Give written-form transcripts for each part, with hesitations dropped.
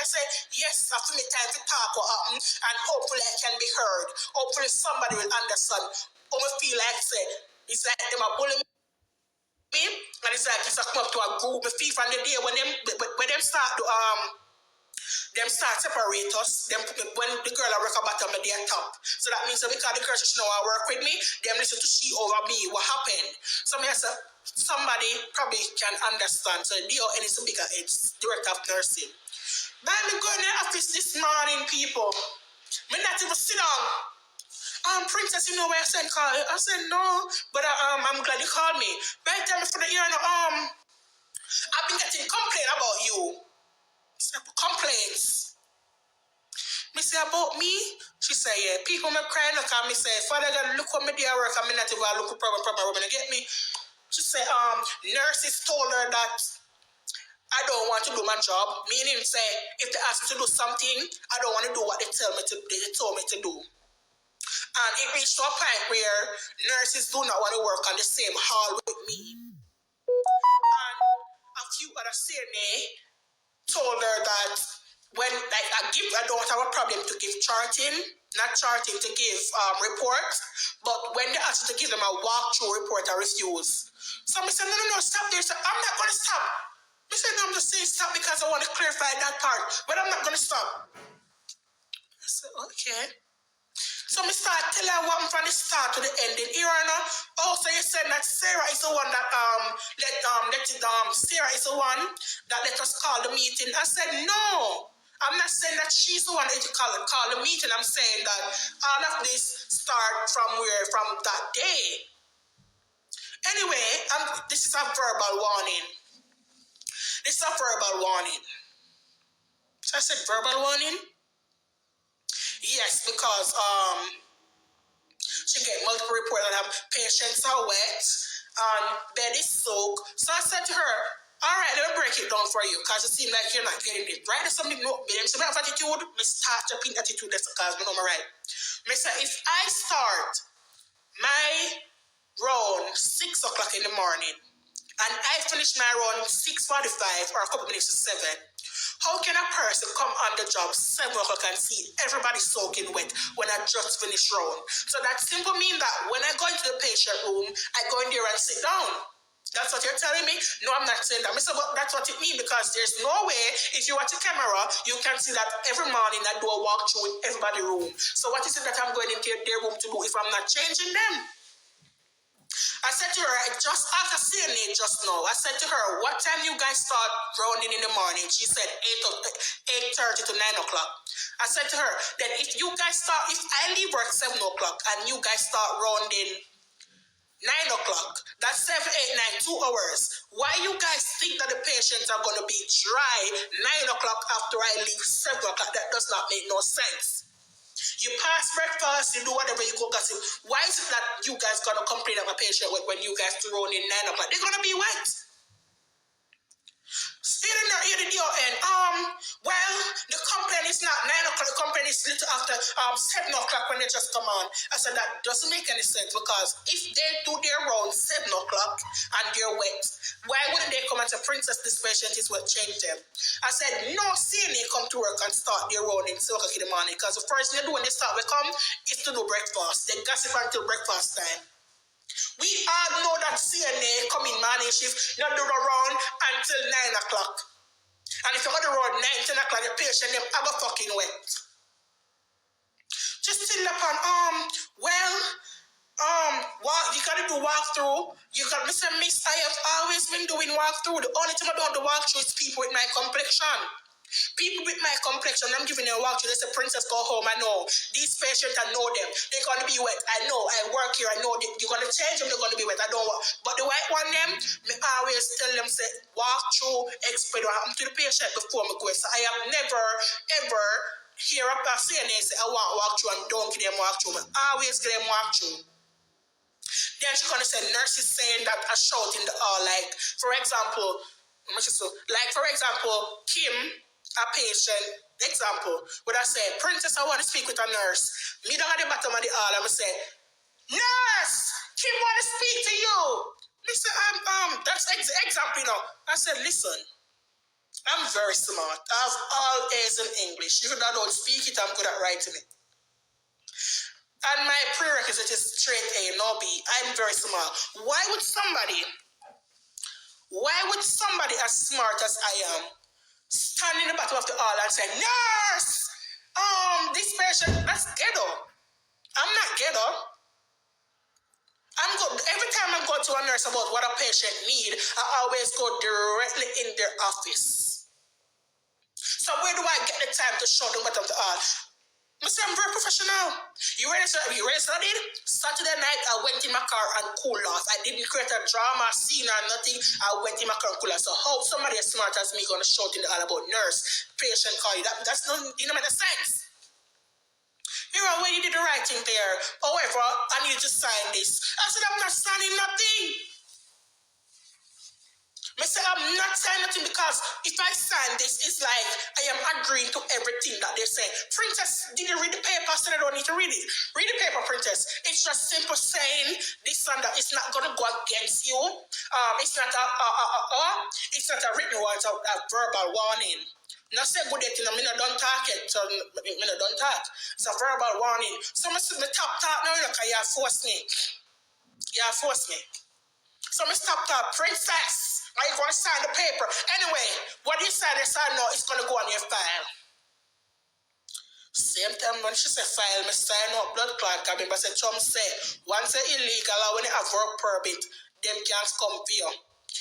say, yes, I feel me time to talk what happened, and hopefully I can be heard. Hopefully somebody will understand. Or me feel like say, it's like them are bullying me, and it's like it's a come up to a group. Me feel from the day when them start to them start separate us. Them when the girl I work at bottom and they are top. So that means that because the girl she know I work with me, them listen to see over me what happened. So me I say somebody probably can understand. So DON is bigger, it's director of nursing. But I'm going to the office this morning, people. Me not even sit down. Princess, you know where I said call? I said no, but I'm glad you called me. Right time for the year, I've been getting complaint about you. Complaints. Me say about me? She say, yeah. People me crying look at me say, Father God, look what me do work and me not even look at problem woman get me. She say, nurses told her that I don't want to do my job. Meaning say, if they ask me to do something, I don't want to do what they told me to do. And it reached to a point where nurses do not want to work on the same hall with me. And a few other CNA told her that when like I don't have a problem to give charting, not charting to give reports, but when they ask you to give them a walkthrough report, I refuse. So I said, no, stop there. So I'm not going to stop. I said, no, I'm just saying stop because I want to clarify that part, but I'm not going to stop. I said, okay. So I start telling her what from the start to the ending. Also you said that Sarah is the one that Sarah is the one that let us call the meeting. I said no. I'm not saying that she's the one that you call the meeting. I'm saying that all of this start from that day. Anyway, this is a verbal warning. This is a verbal warning. So I said verbal warning? Yes, because she get multiple reports that patients are wet and bed is soaked. So I said to her, all right, let me break it down for you because it seems like you're not getting it. Right? There's something no so have attitude, me start to pin attitude that's because I know my right. Me say if I start my round 6 o'clock in the morning and I finish my round 6:45 or a couple minutes to 7, how can a person come on the job 7 o'clock and see everybody soaking wet when I just finished round? So that simply means that when I go into the patient room, I go in there and sit down. That's what you're telling me? No, I'm not saying that. But that's what it means because there's no way, if you watch a camera, you can see that every morning I do a walkthrough in everybody's room. So what is it that I'm going into their room to do if I'm not changing them? I said to her, I just after seeing it just now, I said to her, what time you guys start rounding in the morning? She said 8:30 to 9 o'clock. I said to her, then if you guys start, if I leave work 7 o'clock and you guys start rounding 9 o'clock, that's 7, 8, 9, 2 hours. Why you guys think that the patients are going to be dry 9 o'clock after I leave 7 o'clock? That does not make no sense. You pass breakfast, you do whatever you go gossip. Why is it that you guys gonna complain about a patient when you guys do run in 9 o'clock? They're gonna be wet. Still in the DON. Well, the complaint is not 9 o'clock, the complaint is little after 7 o'clock when they just come on. I said that doesn't make any sense because if they do their round 7 o'clock and they're wet, why wouldn't they come and say, Princess, this patient is what changed them? I said, no CNA come to work and start their round in 7 o'clock in the morning because the first thing they do when they start to come is to do breakfast. They gossip until breakfast time. We all know that CNA come in morning shift, not do the round until 9 o'clock. And if you go to round 9, 10 o'clock, the patient them have a fucking wet. Just still upon you gotta do walkthrough. You got Mr. Miss, I have always been doing walkthrough. The only time I don't do walkthrough is people with my complexion. People with my complexion, I'm giving them a walkthrough. They say, Princess, go home. I know. These patients, I know them. They're going to be wet. I know. I work here. I know. You're going to change them. They're going to be wet. I don't want. But the white one, them, I always tell them, say, walk through, explain what happened to the patient before me go. So I have never, ever hear a person say, I want walk through and don't give them walk through. I always give them walk through. Then she's going to say, nurses saying that I shout in the hall. Like, for example, Kim, a patient, example, would I say, Princess, I want to speak with a nurse. Me down at the bottom of the hall, I would say, nurse, Kim want to speak to you. Listen, that's example, you know. I said, listen. I'm very smart. I have all A's in English. Even though I don't speak it, I'm good at writing it. And my prerequisite is straight A, no B. I'm very smart. Why would somebody as smart as I am stand in the bottom of the hall and say, nurse, this patient, that's ghetto. I'm not ghetto. I'm good. Every time I go to a nurse about what a patient need, I always go directly in their office. So where do I get the time to show them what I'm I'm very professional. You ready studied? Saturday night, I went in my car and cooled off. I didn't create a drama, scene or nothing. I went in my car and cooled off. So how somebody as smart as me gonna shout in the hall about nurse, patient call you? That's not, make sense. You know, when you did the right thing there. However, I need to sign this. I said, I'm not signing nothing. I said, I'm not signing nothing because if I sign this, it's like I am agreeing to everything that they say. Princess, did you read the paper? I said, I don't need to read it. Read the paper, Princess. It's just simple saying this and that. It's not going to go against you. It's not a written one, it's a verbal warning. Not say good thing, I don't talk it, so I don't talk. It's a verbal warning. So I said, top talk now, because you force me. So I stop that. Princess, are you going to sign the paper? Anyway, what you sign, no, it's going to go on your file. Same time when she said file, I sign up blood clot. I said, Chum say, once it's illegal, when you have work permit, them can't come for you.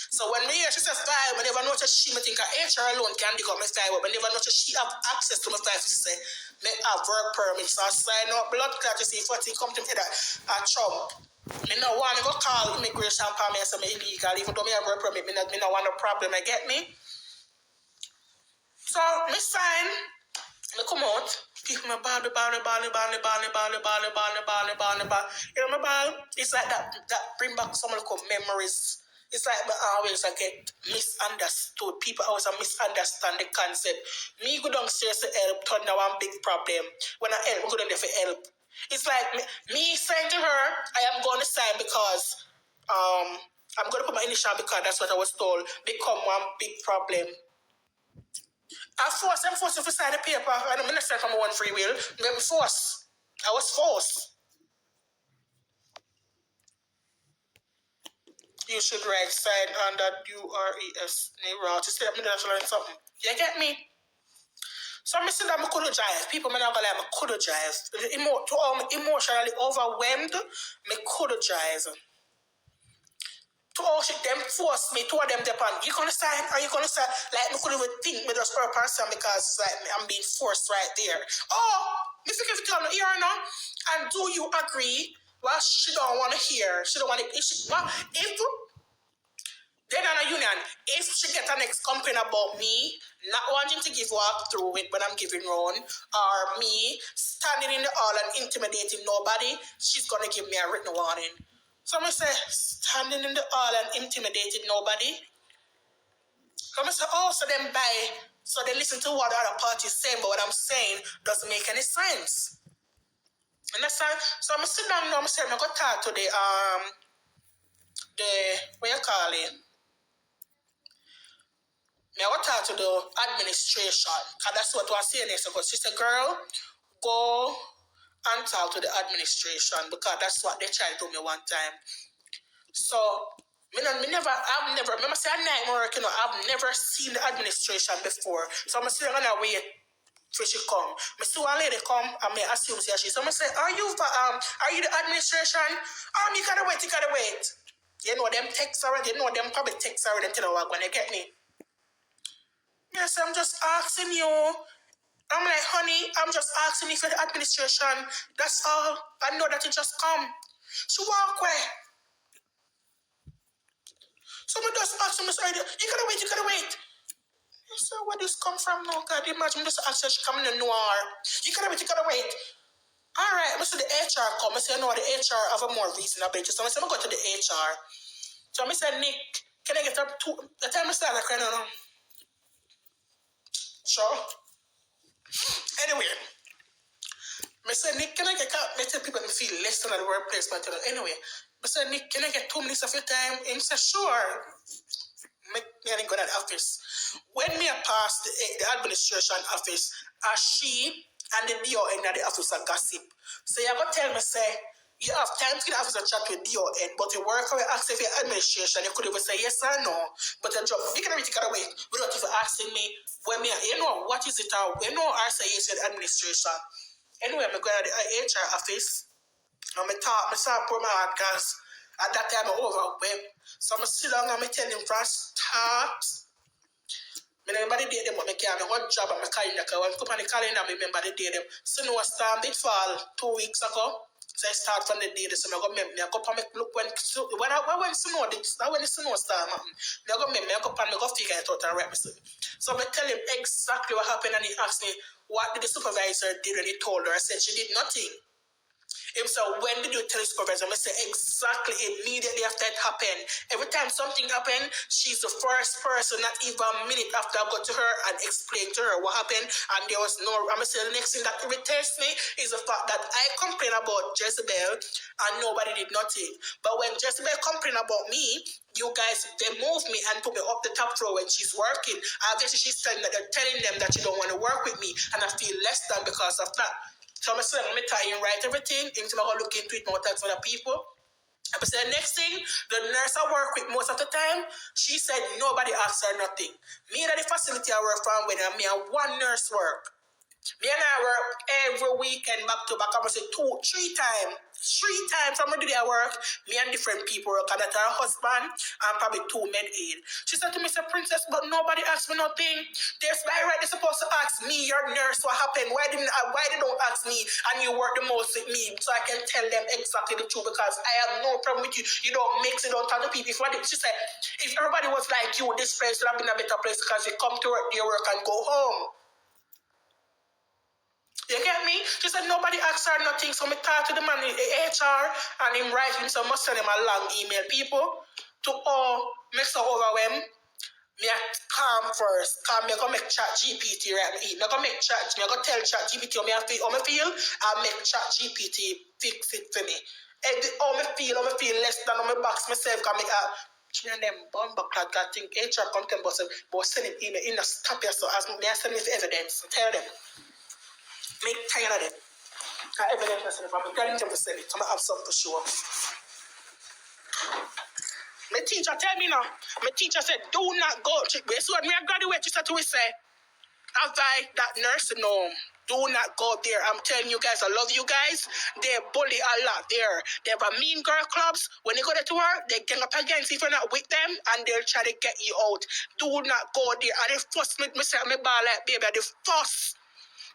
So when me hear she said file, I never notice she may think her HR alone can dig up my file, but I never notice she have access to my file. She say, me have work permit. So I sign up blood clot to see if what come to me that a Trump. I don't want to go call immigration for me and say illegal, even though I have work permit, I don't want no problem, I get me? So, I sign, I come out, people my ball. You know my ball? It's like that bring back some little memories. It's like I get misunderstood. People always misunderstand the concept. Me go downstairs to help, turn now one big problem. When I help, I go down there for help. It's like me saying to her, I am going to sign because I'm going to put my initial because that's what I was told, become one big problem. I'm forced to sign the paper. I don't understand from my own free will. I'm forced. I was forced. You should write sign under URES. To say I'm learn something. You get me? So I said I could drive. People may not go like I could drive. Emotionally overwhelmed, I could drive. To all shit them force me, two of them depend. You gonna sign? Are you gonna sign? Like I couldn't even think me just per person because like I'm being forced right there. Oh, Mr. Kevin, here now. And do you agree? Well, she don't want to hear. She don't want to. If they're not a union, if she get an next complaint about me not wanting to give walk through it when I'm giving round, or me standing in the hall and intimidating nobody, she's gonna give me a written warning. So I say, standing in the hall and intimidating nobody. So I say, oh, so they listen to what the other party is saying, but what I'm saying doesn't make any sense. Understand? So I'm sitting down now, I'm saying, I'm going to talk to the what you call it? I want to talk to the administration, because that's what I was saying next ago. She said, girl, go and talk to the administration, because that's what they tried to do me one time. So, I've never, remember say a night work, I've never seen the administration before. So I'm still gonna wait for she come. I see one lady come, and I assume she. So I say, are you the administration? You gotta wait. You know them texts already, them probably texts already, tell you what gonna get me. Yes, I'm just asking you. I'm like, honey, I'm just asking you for the administration. That's all. I know that you just come. She walk away. So I just ask him, you gotta wait. So where this come from now? God, imagine just ask her, she come in the noir. You gotta wait. All right, I say the HR come. I say, no, the HR have a more reasonable basis. So I say, I'm going to the HR. So I say, Nick, can I get up to the time I start crying now? Sure. Anyway, I say, Nick, can I get up? I tell people feel less than at the workplace, but anyway. I say, Nick, can I get 2 minutes of your time? And he said, sure. I didn't go to the office. When me pass the administration office, she and the DON at the office are gossip. So you got to tell me, say, you have time to get the office and chat with DON, but you work away asking for your administration, you could even say yes or no, but you drop you can everything away without even asking me when me, you know, what is it, you know, I say yes to the administration. Anyway, I'm going to the HR office, and I start put my heart, because at that time I'm overwhelmed. So I'm sit down and I tell him from start. I remember the day them what me can me what job at my calendar, because when I come on the calendar, I remember the day them. So no storm did fall 2 weeks ago. So I start from the day so I go remember me I go and look when when snow did when the snow storm happen. I go remember I go and I go figure it out and write me. So I tell him exactly what happened, and he asked me what did the supervisor did, and he told her. I said she did nothing. So when did you tell the supervisor? I say exactly immediately after it happened. Every time something happened, she's the first person, not even a minute after I got to her and explained to her what happened. And there was no, I'm going to say the next thing that irritates me is the fact that I complain about Jezebel and nobody did nothing. But when Jezebel complained about me, you guys, they move me and put me up the top floor when she's working. Obviously, she's telling that they're telling them that you don't want to work with me, and I feel less than because of that. So I'm saying, I'm trying to write everything, into my look into it, more talk to other people. I said, next thing, the nurse I work with most of the time, she said nobody asked her nothing. Me at the facility I work from, when me and one nurse work. Me and I work every weekend back to back. I must say 3 times. 3 times from the day I work, me and different people work, and that's her husband and probably 2 med aid. She said to me, say, Princess, but nobody asked me nothing. There's by right, they're supposed to ask me, your nurse, what happened? Why they don't ask me and you work the most with me so I can tell them exactly the truth, because I have no problem with you. You don't mix it, don't tell the people. She said, if everybody was like you, this place would have been a better place because you come to work, do your work, and go home. You get me? She said nobody asked her nothing, so me talk to the man in HR and him write him, so I must send him a long email. People to all make so overwhelmed. Me calm first. Calm me go make chat GPT right me. Me go make chat. Me go tell chat GPT how me feel. And make chat GPT fix it for me. How me feel less than how me box myself. Cause me and them bomb back that thing. HR content but send him email in a stop here, so as me I send his evidence. Tell them. Make tired of them. Evidence myself. I'm telling them to send it. I'm gonna have something to show up. My teacher tell me now. My teacher said, do not go. So when we graduate, she said to me, say, avoid that nursing home. Do not go there. I'm telling you guys, I love you guys. They bully a lot there. They have a mean girl clubs. When you go there to work, they gang up against if you're not with them, and they'll try to get you out. Do not go there. And they first me say, me ball like baby, the first.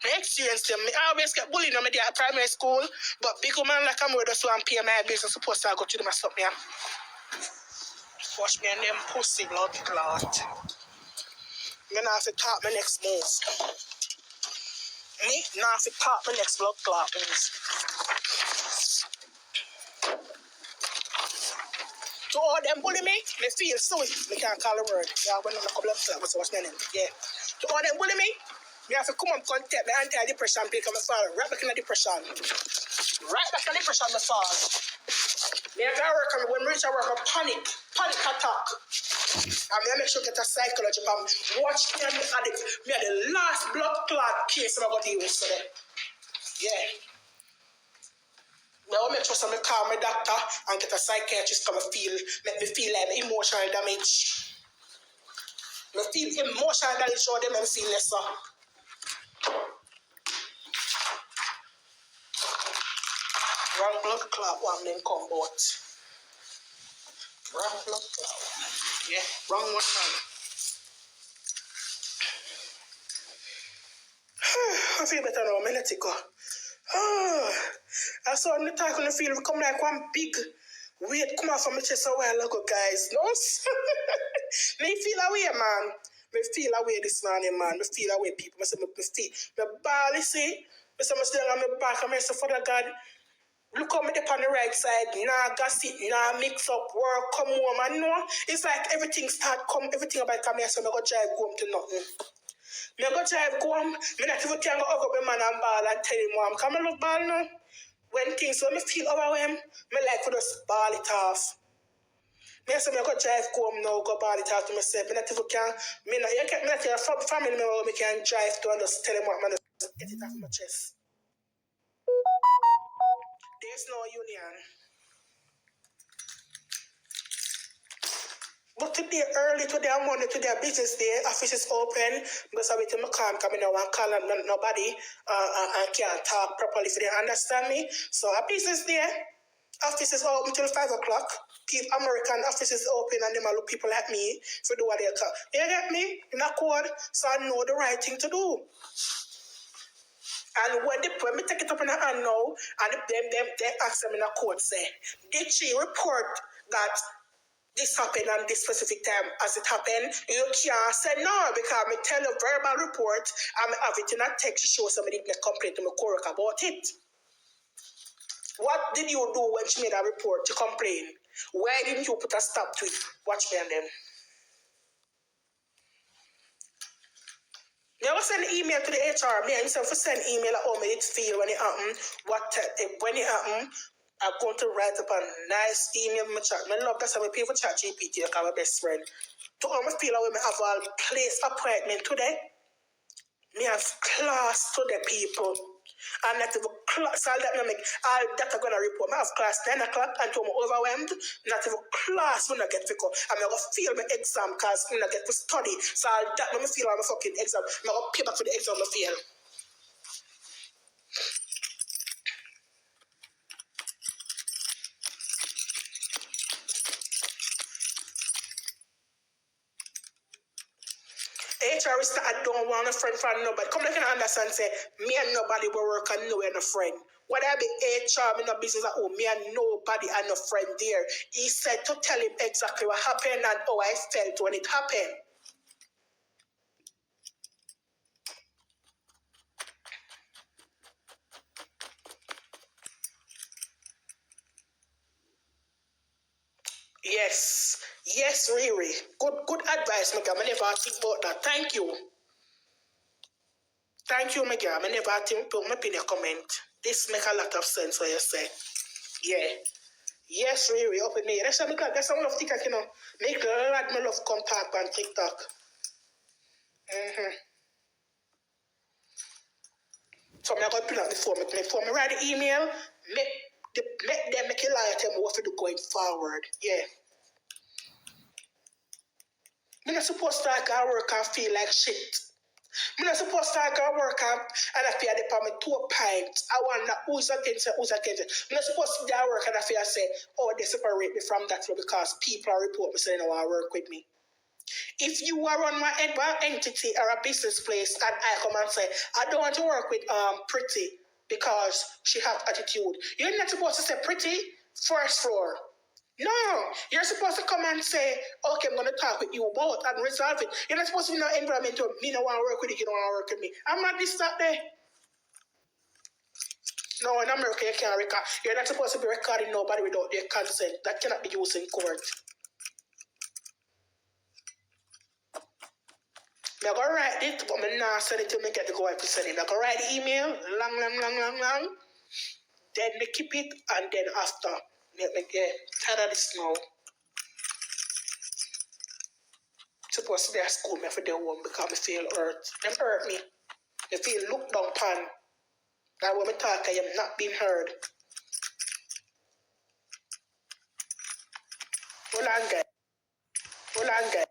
I experienced them. I always get bullied when I at primary school, but big woman like I'm with us, so I'm paying my bills. I'm supposed to go to them and stop me. Wash me and them pussy blood clot. Me now have to talk my next move. Me now have to talk my next blood clot moves. To all them bully me feel so me can't call a word. Yeah, when I'm a couple of times, so what's my name? Yeah. To all them bully me have to come and contact my anti-depression pill because I fall right back in the depression. Right back in the depression, I fall. Me have to work on when I reach I work on panic attack. And me make sure I get a psychology from watch me and me had the last blood clot case I'm going to deal with today. Yeah. Now I make sure I call my doctor and get a psychiatrist come make me feel like emotional damage. Me feel emotional damage so them and feel lesser. Wrong blood clot one then come out. Wrong blood clot. Yeah, wrong one man. I feel better now, let it go. I saw the talk on the field come like one big weight come out from my chest a while ago, guys. No? Me feel away, man. Me feel away this morning, man. Me feel away, people. Me say me feel. Me ball, see? Me say me still on my back. I say, Father God, look how me up on the right side. Nah, gossip, nah, mix up, work, come home. And no, it's like everything about come here, so I go drive home to nothing. Me go drive home. Me not even can go hug up my man and ball and tell him, Mom, come and look ball now. When me feel overwhelmed, me like to just ball it off. Me say me go drive home now, go body talk to myself. Me not even can. Me not. You can. Me not your family member. Me can drive to and just tell them what man. Get it off my chest. There's no union. But today, early today, Monday, today, business day, office is open. Because I wait till I come, I don't want to call nobody and can't talk properly if they understand me. So, a business day, office is open till 5 o'clock. American office is open and them look people like me for do what they talk. You get me? In a code, so I know the right thing to do. And when me take it up in the hand now, and they ask them in a court, say, did she report that this happened on this specific time as it happened? You can't say no, because I tell a verbal report, and I have it in a text to show somebody did a complaint to my coworker about it. What did you do when she made a report to complain? Why didn't you put a stop to it? Watch me and them. Never send email to the HR. Me and myself send email at home. It feel when it happen. When it happen, I'm going to write up a nice email in my chat. I love that. So I pay for chat GPT. I'm my best friend. To all my feel when I have a place appointment today. Me have class to the people. And not even class, so let me make all that I'm gonna report. I have class 9 o'clock until I'm overwhelmed. Not even class when I get to go. I'm gonna fail my exam because when I get to study. So that when I feel I'm a fucking exam. I'm gonna pay back for the exam I fail. HR is that I don't want a friend from nobody. Come like you understand, say, me and nobody will work and nowhere no friend. Whether I be HR, me no business at home, me and nobody and no friend there. He said to tell him exactly what happened and how I felt when it happened. Yes, Riri. Good advice, my girl. I never think about that. Thank you. Thank you, my girl. I never think put my pin a comment. This make a lot of sense what you say. Yeah. Yes, Riri, up with me. That's some love TikTok, you know. Make a lot of love come talk on TikTok. So I'm going to put up before me write the email, make them make a lie tell me what to do going forward. Yeah. I'm not supposed to go work and feel like shit. I'm not supposed to go work and I feel the department 2 pints. I want to who's against it. I'm not supposed to go work and I feel say, oh, they separate me from that because people are reporting me saying they want to work with me. If you are on my entity or a business place and I come and say, I don't want to work with Pretty because she has attitude, you're not supposed to say Pretty, first floor. No, you're supposed to come and say, okay, I'm going to talk with you both and resolve it. You're not supposed to be in an environment where me don't want to work with you, you don't want to work with me. I'm not this, that, there. No, in America, you can't record. You're not supposed to be recording nobody without their consent. That cannot be used in court. I'm going to write it, but I'm not send it till I get to go out to send it. I'm going to write the email, long. Then me keep it, and then after, me get tired of this now. Supposed to be at school, me for the home because I feel hurt. Them hurt me. I feel looked down upon. That when I talk, I am not being heard. Hold on, guys.